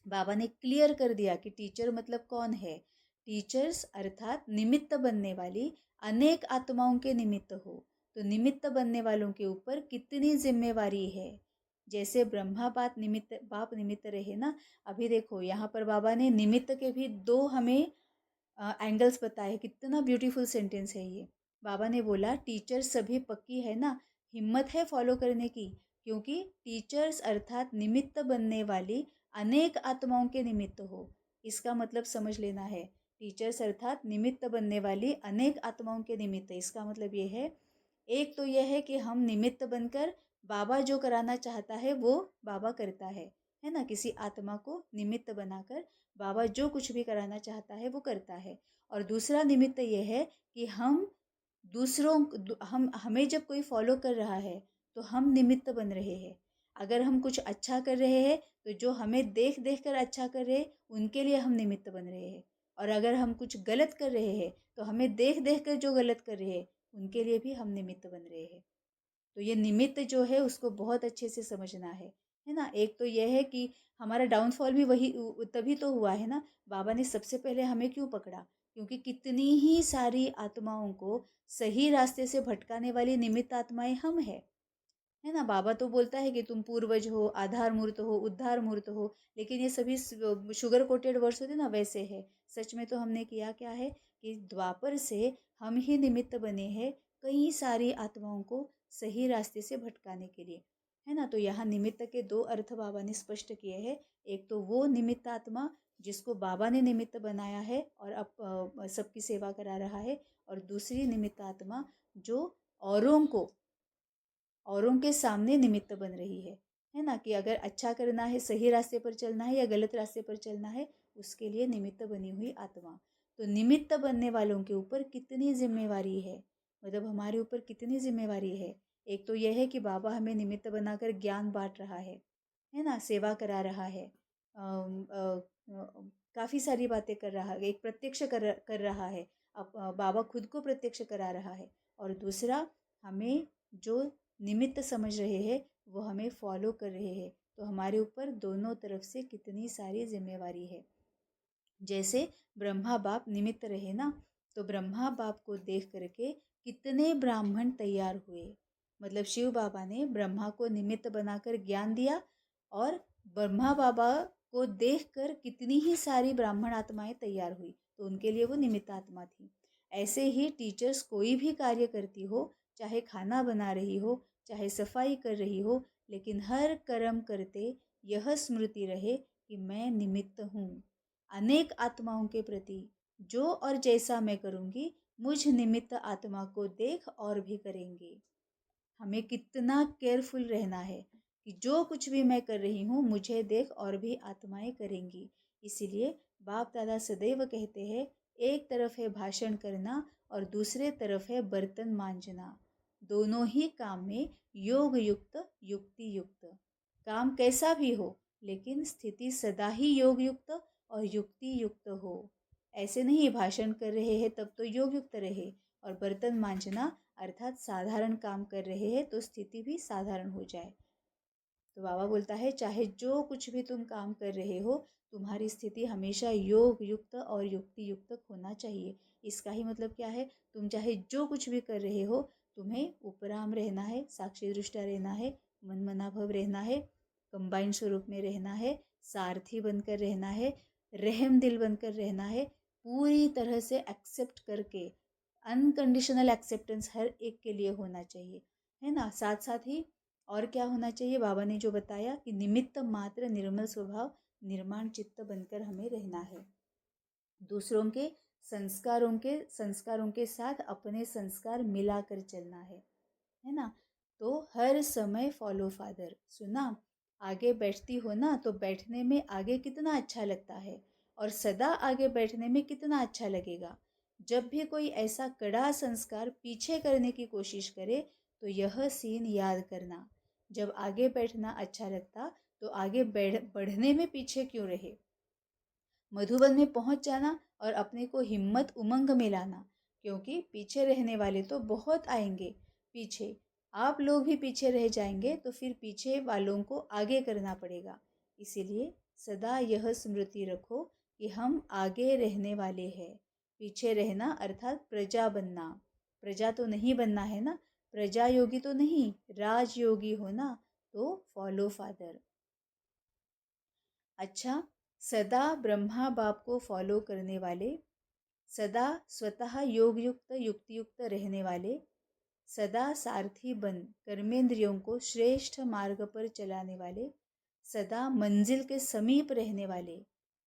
बाबा ने क्लियर कर दिया कि टीचर मतलब कौन है। टीचर्स अर्थात निमित्त बनने वाली अनेक आत्माओं के निमित्त हो। तो निमित्त बनने वालों के ऊपर कितनी जिम्मेवारी है। जैसे ब्रह्मा बाप निमित्त रहे ना। अभी देखो यहाँ पर बाबा ने निमित्त के भी 2 हमें एंगल्स बताए। कितना ब्यूटीफुल सेंटेंस है ये। बाबा ने बोला टीचर सभी पक्की है ना, हिम्मत है फॉलो करने की, क्योंकि टीचर्स अर्थात निमित्त बनने वाली अनेक आत्माओं के निमित्त हो। इसका मतलब समझ लेना है। टीचर्स अर्थात निमित्त बनने वाली अनेक आत्माओं के निमित्त, इसका मतलब ये है, एक तो यह है कि हम निमित्त बनकर बाबा जो कराना चाहता है वो बाबा करता है ना। किसी आत्मा को निमित्त बनाकर बाबा जो कुछ भी कराना चाहता है वो करता है। और दूसरा निमित्त ये है कि हम हमें जब कोई फॉलो कर रहा है तो हम निमित्त बन रहे हैं। अगर हम कुछ अच्छा कर रहे हैं तो जो हमें देख देख कर अच्छा कर रहे हैं उनके लिए हम निमित्त बन रहे हैं। और अगर हम कुछ गलत कर रहे हैं तो हमें देख देख कर जो गलत कर रहे हैं उनके लिए भी हम निमित्त बन रहे हैं। तो ये निमित्त जो है उसको बहुत अच्छे से समझना है ना। एक तो यह है कि हमारा डाउनफॉल भी वही तभी तो हुआ है ना। बाबा ने सबसे पहले हमें क्यों पकड़ा, क्योंकि कितनी ही सारी आत्माओं को सही रास्ते से भटकाने वाली निमित्त आत्माएं हम है ना। बाबा तो बोलता है कि तुम पूर्वज हो, आधार मूर्त हो, उद्धार मूर्त हो, लेकिन ये सभी शुगर कोटेड वर्ड्स होते ना, वैसे है। सच में तो हमने किया क्या है कि द्वापर से हम ही निमित्त बने हैं कई सारी आत्माओं को सही रास्ते से भटकाने के लिए, है ना। तो यहाँ निमित्त के 2 अर्थ बाबा ने स्पष्ट किए हैं। एक तो वो निमित्त आत्मा जिसको बाबा ने निमित्त बनाया है और अब सबकी सेवा करा रहा है, और दूसरी निमित्त आत्मा जो औरों के सामने निमित्त बन रही है ना। कि अगर अच्छा करना है, सही रास्ते पर चलना है या गलत रास्ते पर चलना है, उसके लिए निमित्त बनी हुई आत्मा। तो निमित्त बनने वालों के ऊपर कितनी जिम्मेवारी है, मतलब हमारे ऊपर कितनी जिम्मेवारी है। एक तो यह है कि बाबा हमें निमित्त बनाकर ज्ञान बांट रहा है ना, सेवा करा रहा है, काफ़ी सारी बातें कर रहा है, एक प्रत्यक्ष कर रहा है। अब बाबा खुद को प्रत्यक्ष करा रहा है। और दूसरा, हमें जो निमित्त समझ रहे हैं वो हमें फॉलो कर रहे हैं। तो हमारे ऊपर दोनों तरफ से कितनी सारी जिम्मेवारी है। जैसे ब्रह्मा बाप निमित्त रहे ना, तो ब्रह्मा बाप को देख करके कितने ब्राह्मण तैयार हुए। मतलब शिव बाबा ने ब्रह्मा को निमित्त बनाकर ज्ञान दिया, और ब्रह्मा बाबा को देखकर कितनी ही सारी ब्राह्मण आत्माएं तैयार हुई, तो उनके लिए वो निमित्त आत्मा थी। ऐसे ही टीचर्स कोई भी कार्य करती हो, चाहे खाना बना रही हो, चाहे सफाई कर रही हो, लेकिन हर कर्म करते यह स्मृति रहे कि मैं निमित्त हूँ। अनेक आत्माओं के प्रति जो और जैसा मैं करूँगी, मुझ निमित्त आत्मा को देख और भी करेंगे। हमें कितना केयरफुल रहना है कि जो कुछ भी मैं कर रही हूँ, मुझे देख और भी आत्माएं करेंगी। इसीलिए बाप दादा सदैव कहते हैं, एक तरफ है भाषण करना और दूसरे तरफ है बर्तन मांजना। दोनों ही काम में योग युक्त, युक्ति युक्त। काम कैसा भी हो, लेकिन स्थिति सदा ही योग युक्त और युक्ति युक्त हो। ऐसे नहीं भाषण कर रहे हैं तब तो योग युक्त रहे, और बर्तन मांजना अर्थात साधारण काम कर रहे हैं तो स्थिति भी साधारण हो जाए। तो बाबा बोलता है, चाहे जो कुछ भी तुम काम कर रहे हो, तुम्हारी स्थिति हमेशा योग युक्त और युक्ति युक्त होना चाहिए। इसका ही मतलब क्या है, तुम चाहे जो कुछ भी कर रहे हो, तुम्हें उपराम रहना है, साक्षी दृष्टा रहना है, मन मनाभव रहना है, कंबाइंड स्वरूप में रहना है, सारथी बनकर रहना है, रहम दिल बनकर रहना है, पूरी तरह से एक्सेप्ट करके, अनकंडीशनल एक्सेप्टेंस हर एक के लिए होना चाहिए, है ना। साथ साथ ही और क्या होना चाहिए, बाबा ने जो बताया कि निमित्त मात्र निर्मल स्वभाव निर्माण चित्त बनकर हमें रहना है। दूसरों के संस्कारों के साथ अपने संस्कार मिलाकर चलना है ना। तो हर समय फॉलो फादर सुना, आगे बैठती हो ना तो बैठने में आगे कितना अच्छा लगता है, और सदा आगे बैठने में कितना अच्छा लगेगा। जब भी कोई ऐसा कड़ा संस्कार पीछे करने की कोशिश करे तो यह सीन याद करना, जब आगे बैठना अच्छा लगता तो आगे बढ़ने में पीछे क्यों रहे। मधुबन में पहुंच जाना और अपने को हिम्मत उमंग में लाना, क्योंकि पीछे रहने वाले तो बहुत आएंगे पीछे, आप लोग भी पीछे रह जाएंगे तो फिर पीछे वालों को आगे करना पड़ेगा। इसीलिए सदा यह स्मृति रखो कि हम आगे रहने वाले हैं। पीछे रहना अर्थात प्रजा बनना, प्रजा तो नहीं बनना है ना, प्रजा योगी तो नहीं, राजयोगी होना। तो फॉलो फादर। अच्छा, सदा ब्रह्मा बाप को फॉलो करने वाले, सदा स्वतः योग युक्त युक्ति युक्त रहने वाले, सदा सारथी बन कर्मेंद्रियों को श्रेष्ठ मार्ग पर चलाने वाले, सदा मंजिल के समीप रहने वाले,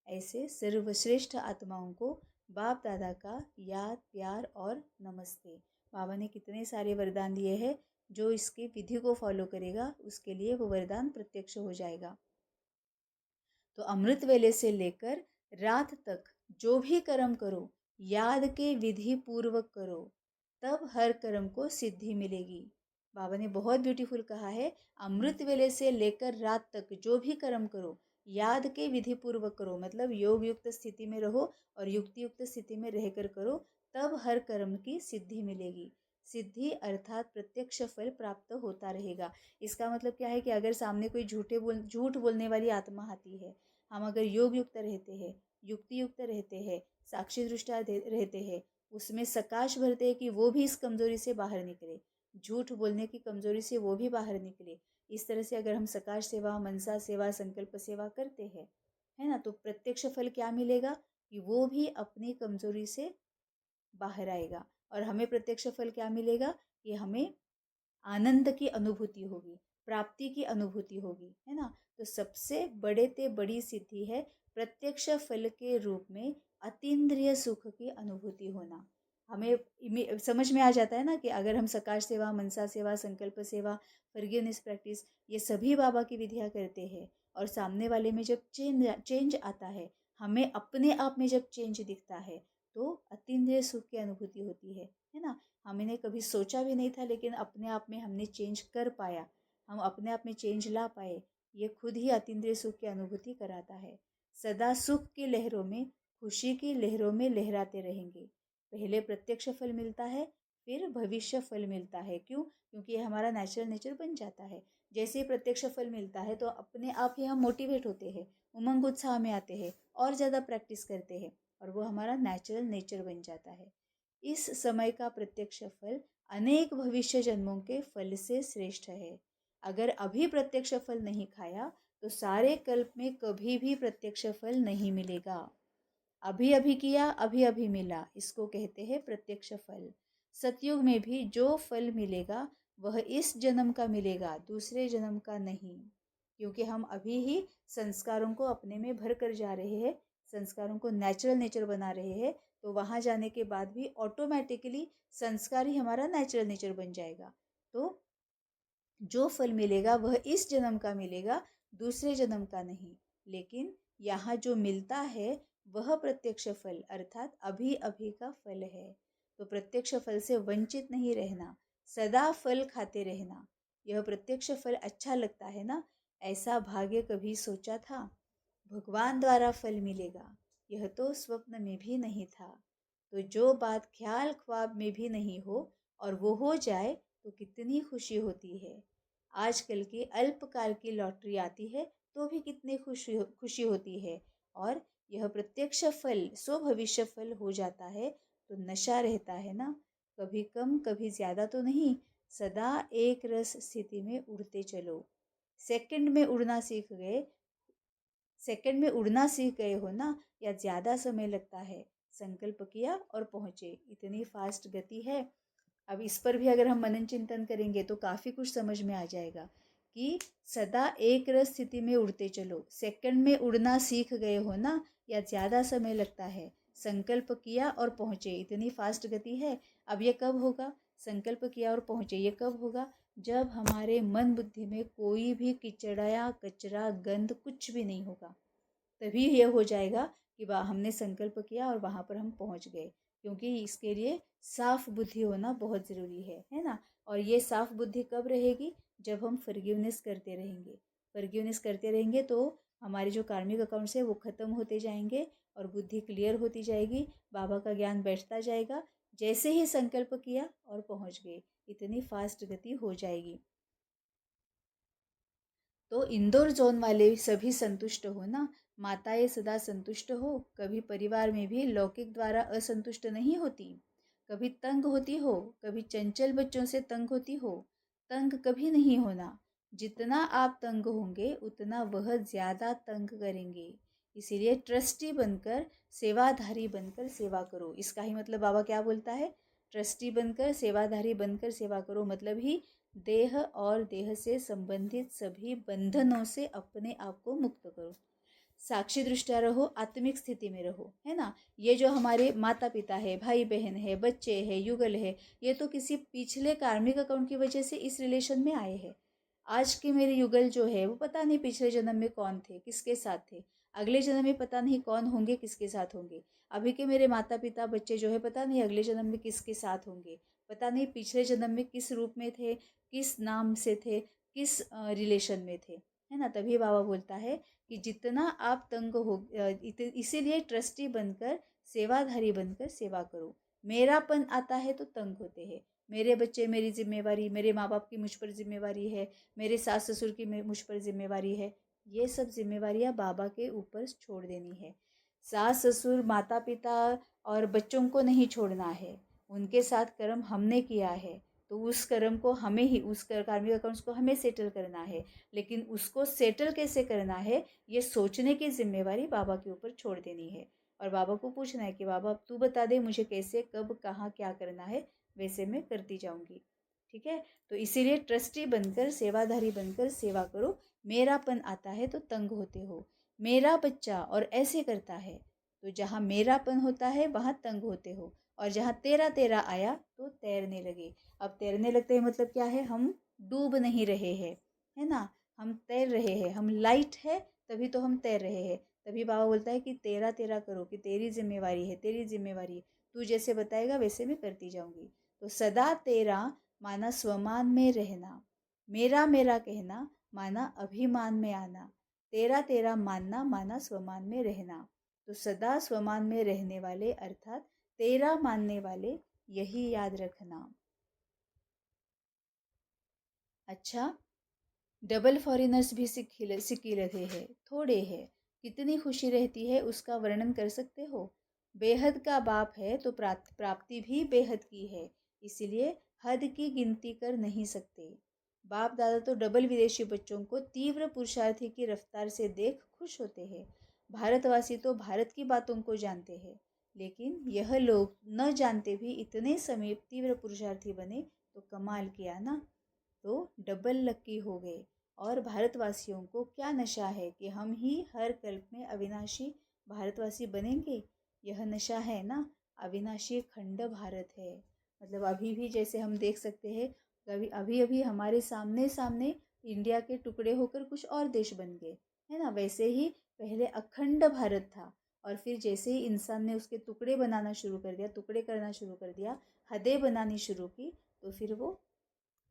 ऐसे सर्वश्रेष्ठ आत्माओं को बाप दादा का याद प्यार और नमस्ते। बाबा ने कितने सारे वरदान दिए हैं, जो इसकी विधि को फॉलो करेगा उसके लिए वो वरदान प्रत्यक्ष हो जाएगा। तो अमृत वेले से लेकर रात तक जो भी कर्म करो, याद के विधि पूर्वक करो, तब हर कर्म को सिद्धि मिलेगी। बाबा ने बहुत ब्यूटीफुल कहा है, अमृत वेले से लेकर रात तक जो भी कर्म करो, याद के विधि पूर्वक करो, मतलब योग युक्त स्थिति में रहो और युक्ति युक्त स्थिति में रहकर करो, तब हर कर्म की सिद्धि मिलेगी। सिद्धि अर्थात प्रत्यक्ष फल प्राप्त होता रहेगा। इसका मतलब क्या है कि अगर सामने कोई झूठ बोलने वाली आत्मा आती है, हम अगर योग युक्त रहते हैं, युक्ति युक्त रहते हैं, साक्षी दृष्टा रहते हैं, उसमें सकाश भरते हैं कि वो भी इस कमजोरी से बाहर निकले, झूठ बोलने की कमजोरी से वो भी बाहर निकले। इस तरह से अगर हम सकाश सेवा, मनसा सेवा, संकल्प सेवा करते हैं, है ना, तो प्रत्यक्ष फल क्या मिलेगा कि वो भी अपनी कमजोरी से बाहर आएगा। और हमें प्रत्यक्ष फल क्या मिलेगा कि हमें आनंद की अनुभूति होगी, प्राप्ति की अनुभूति होगी, है ना। तो सबसे बड़े ते बड़ी सिद्धि है प्रत्यक्ष फल के रूप में अतीन्द्रिय सुख की अनुभूति होना। हमें समझ में आ जाता है ना कि अगर हम सकाश सेवा, मनसा सेवा, संकल्प सेवा, फॉरगिवनेस प्रैक्टिस, ये सभी बाबा की विधियां करते हैं, और सामने वाले में जब चेंज आता है, हमें अपने आप में जब चेंज दिखता है, तो अतीन्द्रिय सुख की अनुभूति होती है ना। हमने कभी सोचा भी नहीं था, लेकिन अपने आप में हमने चेंज कर पाया, हम अपने आप में चेंज ला पाए, ये खुद ही अतीन्द्रिय सुख की अनुभूति कराता है। सदा सुख की लहरों में, खुशी की लहरों में लहराते रहेंगे। पहले प्रत्यक्ष फल मिलता है, फिर भविष्य फल मिलता है। क्यों? क्योंकि ये हमारा नेचुरल नेचर बन जाता है। जैसे ही प्रत्यक्ष फल मिलता है तो अपने आप ही हम मोटिवेट होते हैं, उमंग उत्साह में आते हैं, और ज़्यादा प्रैक्टिस करते हैं, और वो हमारा नेचुरल नेचर बन जाता है। इस समय का प्रत्यक्ष फल अनेक भविष्य जन्मों के फल से श्रेष्ठ है। अगर अभी प्रत्यक्ष फल नहीं खाया तो सारे कल्प में कभी भी प्रत्यक्ष फल नहीं मिलेगा। अभी अभी किया, अभी अभी मिला, इसको कहते हैं प्रत्यक्ष फल। सतयुग में भी जो फल मिलेगा वह इस जन्म का मिलेगा, दूसरे जन्म का नहीं, क्योंकि हम अभी ही संस्कारों को अपने में भर कर जा रहे हैं। संस्कारों को नेचुरल नेचर बना रहे हैं, तो वहाँ जाने के बाद भी ऑटोमेटिकली संस्कार ही हमारा नेचुरल नेचर बन जाएगा। तो जो फल मिलेगा वह इस जन्म का मिलेगा, दूसरे जन्म का नहीं। लेकिन यहाँ जो मिलता है वह प्रत्यक्ष फल अर्थात अभी अभी का फल है। तो प्रत्यक्ष फल से वंचित नहीं रहना, सदा फल खाते रहना। यह प्रत्यक्ष फल अच्छा लगता है ना, ऐसा भाग्य कभी सोचा था? भगवान द्वारा फल मिलेगा, यह तो स्वप्न में भी नहीं था। तो जो बात ख्याल ख्वाब में भी नहीं हो और वो हो जाए तो कितनी खुशी होती है। आजकल की अल्पकाल की लॉटरी आती है तो भी कितनी खुशी होती है, और यह प्रत्यक्ष फल सो भविष्य फल हो जाता है तो नशा रहता है ना। कभी कम कभी ज्यादा तो नहीं, सदा एक रस स्थिति में उड़ते चलो। सेकंड में उड़ना सीख गए, सेकंड में उड़ना सीख गए हो ना, या ज्यादा समय लगता है? संकल्प किया और पहुंचे, इतनी फास्ट गति है। अब इस पर भी अगर हम मनन चिंतन करेंगे तो काफ़ी कुछ समझ में आ जाएगा कि सदा एक रस स्थिति में उड़ते चलो। सेकंड में उड़ना सीख गए हो ना, या ज़्यादा समय लगता है? संकल्प किया और पहुँचे, इतनी फास्ट गति है। अब ये कब होगा? संकल्प किया और पहुँचे, ये कब होगा? जब हमारे मन बुद्धि में कोई भी किचड़ा कचरा गंध कुछ भी नहीं होगा, तभी ये हो जाएगा कि वाह हमने संकल्प किया और वहाँ पर हम पहुँच गए। क्योंकि इसके लिए साफ बुद्धि होना बहुत ज़रूरी है ना। और ये साफ बुद्धि कब रहेगी? जब हम फॉरगिवनेस करते रहेंगे। फॉरगिवनेस करते रहेंगे तो हमारे जो कार्मिक अकाउंट्स है वो ख़त्म होते जाएंगे और बुद्धि क्लियर होती जाएगी, बाबा का ज्ञान बैठता जाएगा। जैसे ही संकल्प किया और पहुँच गए, इतनी फास्ट गति हो जाएगी। तो इंदौर जोन वाले सभी संतुष्ट हो ना, माताएं सदा संतुष्ट हो, कभी परिवार में भी लौकिक द्वारा असंतुष्ट नहीं होती, कभी तंग होती हो, कभी चंचल बच्चों से तंग होती हो। तंग कभी नहीं होना, जितना आप तंग होंगे उतना वह ज्यादा तंग करेंगे। इसीलिए ट्रस्टी बनकर, सेवाधारी बनकर सेवा करो। इसका ही मतलब बाबा क्या बोलता है? ट्रस्टी बनकर, सेवाधारी बनकर सेवा करो, मतलब ही देह और देह से संबंधित सभी बंधनों से अपने आप को मुक्त करो। साक्षी दृष्टिया रहो, आत्मिक स्थिति में रहो, है ना। ये जो हमारे माता पिता है, भाई बहन है, बच्चे है, युगल है, ये तो किसी पिछले कार्मिक अकाउंट की वजह से इस रिलेशन में आए हैं। आज के मेरे युगल जो है वो पता नहीं पिछले जन्म में कौन थे, किसके साथ थे, अगले जन्म में पता नहीं कौन होंगे, किसके साथ होंगे। अभी के मेरे माता पिता बच्चे जो है पता नहीं अगले जन्म में किसके साथ होंगे, पता नहीं पिछले जन्म में किस रूप में थे, किस नाम से थे, किस रिलेशन में थे, है ना। तभी बाबा बोलता है कि जितना आप तंग हो, इसीलिए ट्रस्टी बनकर, सेवाधारी बनकर सेवा करो। मेरापन आता है तो तंग होते हैं। मेरे बच्चे मेरी जिम्मेवारी, मेरे माँ बाप की मुझ पर जिम्मेवारी है, मेरे सास ससुर की मुझ पर जिम्मेवारी है। ये सब जिम्मेवारियाँ बाबा के ऊपर छोड़ देनी है। सास ससुर, माता पिता और बच्चों को नहीं छोड़ना है। उनके साथ कर्म हमने किया है तो उस कर्म को हमें ही, उस कार्मिक अकाउंट्स को हमें सेटल करना है। लेकिन उसको सेटल कैसे करना है, ये सोचने की जिम्मेवारी बाबा के ऊपर छोड़ देनी है। और बाबा को पूछना है कि बाबा तू बता दे मुझे कैसे, कब, कहाँ, क्या करना है, वैसे मैं करती जाऊंगी। ठीक है। तो इसीलिए ट्रस्टी बनकर, सेवाधारी बनकर सेवा करो। मेरापन आता है तो तंग होते हो। मेरा बच्चा और ऐसे करता है, तो जहाँ मेरापन होता है वहाँ तंग होते हो, और जहाँ तेरा तेरा आया तो तैरने लगे। अब तैरने लगते हैं मतलब क्या है? हम डूब नहीं रहे हैं, है ना, हम तैर रहे हैं, हम लाइट है तभी तो हम तैर रहे हैं। तभी बाबा बोलता है कि तेरा तेरा करो, कि तेरी जिम्मेवारी है, तेरी जिम्मेवारी है, तू जैसे बताएगा वैसे मैं करती जाऊंगी। तो सदा तेरा माना स्वमान में रहना, मेरा मेरा कहना माना अभिमान में आना, तेरा तेरा मानना माना स्वमान में रहना। तो सदा स्वमान में रहने वाले अर्थात तेरा मानने वाले, यही याद रखना। अच्छा, डबल फॉरेनर्स भी सिक्की रहे हैं, थोड़े हैं, कितनी खुशी रहती है उसका वर्णन कर सकते हो? बेहद का बाप है तो प्राप्ति भी बेहद की है, इसलिए हद की गिनती कर नहीं सकते। बाप दादा तो डबल विदेशी बच्चों को तीव्र पुरुषार्थी की रफ्तार से देख खुश होते हैं। भारतवासी तो भारत की बातों को जानते हैं, लेकिन यह लोग न जानते भी इतने समीप तीव्र पुरुषार्थी बने, तो कमाल किया ना। तो डबल लक्की हो गए। और भारतवासियों को क्या नशा है कि हम ही हर कल्प में अविनाशी भारतवासी बनेंगे, यह नशा है ना, अविनाशी अखंड भारत है। मतलब अभी भी जैसे हम देख सकते हैं, अभी अभी अभी हमारे सामने सामने इंडिया के टुकड़े होकर कुछ और देश बन गए, है ना। वैसे ही पहले अखंड भारत था, और फिर जैसे ही इंसान ने उसके टुकड़े बनाना शुरू कर दिया, टुकड़े करना शुरू कर दिया, हदें बनानी शुरू की, तो फिर वो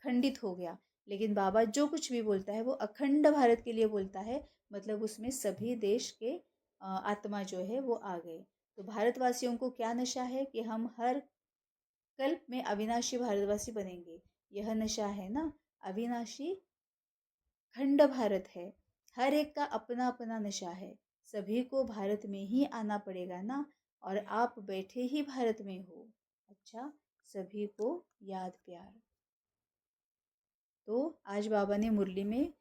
खंडित हो गया। लेकिन बाबा जो कुछ भी बोलता है वो अखंड भारत के लिए बोलता है, मतलब उसमें सभी देश के आत्मा जो है वो आ गए। तो भारतवासियों को क्या नशा है कि हम हर कल्प में अविनाशी भारतवासी बनेंगे, यह नशा है ना। अविनाशी खंड भारत है, हर एक का अपना अपना नशा है, सभी को भारत में ही आना पड़ेगा ना, और आप बैठे ही भारत में हो। अच्छा, सभी को याद प्यार। तो आज बाबा ने मुरली में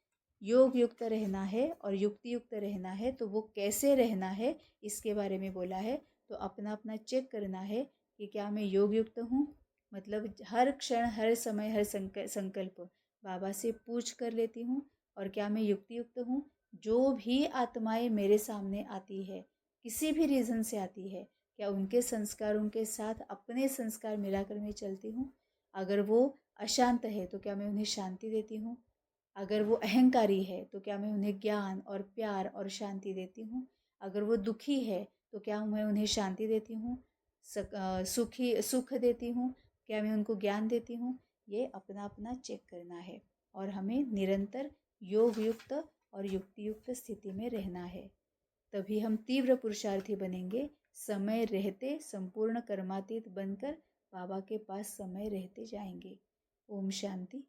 योग युक्त रहना है और युक्ति युक्त रहना है, तो वो कैसे रहना है इसके बारे में बोला है। तो अपना अपना चेक करना है कि क्या मैं योग युक्त हूँ, मतलब हर क्षण हर समय हर संकल्प बाबा से पूछ कर लेती हूँ। और क्या मैं युक्ति युक्त हूँ, जो भी आत्माएं मेरे सामने आती है, किसी भी रीज़न से आती है, क्या उनके संस्कारों के साथ अपने संस्कार मिलाकर मैं चलती हूँ। अगर वो अशांत है तो क्या मैं उन्हें शांति देती हूँ। अगर वो अहंकारी है तो क्या मैं उन्हें ज्ञान और प्यार और शांति देती हूँ। अगर वो दुखी है तो क्या मैं उन्हें शांति देती हूँ, सुख देती हूँ, क्या मैं उनको ज्ञान देती हूँ। ये अपना अपना चेक करना है, और हमें निरंतर योग युक्त और युक्ति युक्त स्थिति में रहना है। तभी हम तीव्र पुरुषार्थी बनेंगे, समय रहते संपूर्ण कर्मातीत बनकर बाबा के पास समय रहते जाएंगे। ओम शांति।